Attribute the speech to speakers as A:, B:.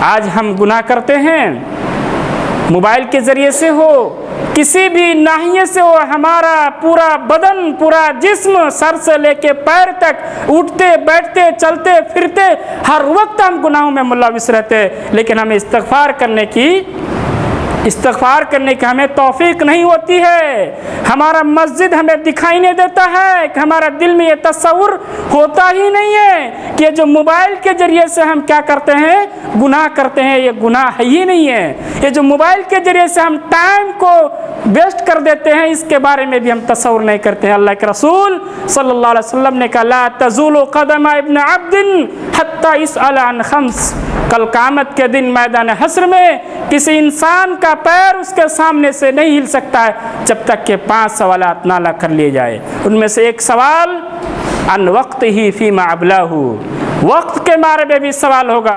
A: आज हम गुनाह करते हैं, मोबाइल के ज़रिए से हो, किसी भी नाहिए से हो, हमारा पूरा बदन, पूरा जिस्म, सर से लेके पैर तक, उठते बैठते चलते फिरते हर वक्त हम गुनाहों में मुलविस रहते, लेकिन हमें इस्तिग़फ़ार करने की हमें तौफीक नहीं होती है। हमारा मस्जिद हमें दिखाई नहीं देता है कि हमारा दिल में ये तस्वुर होता ही नहीं है कि जो मोबाइल के ज़रिए से हम क्या करते हैं, गुनाह करते हैं, ये गुनाह है ही नहीं है। ये जो मोबाइल के ज़रिए से हम टाइम को वेस्ट कर देते हैं, इसके बारे में भी हम तस्वुर नहीं करते हैं। अल्लाह के रसूल सल्लल्लाहु अलैहि वसल्लम ने कहा, ला तज़ूलु क़दम इब्न अब्दिन हत्ता यसअल अन खम्स। कल क़यामत के दिन मैदान हश्र में किसी इंसान का पैर उसके सामने से नहीं हिल सकता है जब तक कि 5 सवालात नाला कर लिए जाए। उनमें से एक सवाल अन वक्त ही फ़ीमा अबलाहू, वक्त के बारे में भी सवाल होगा।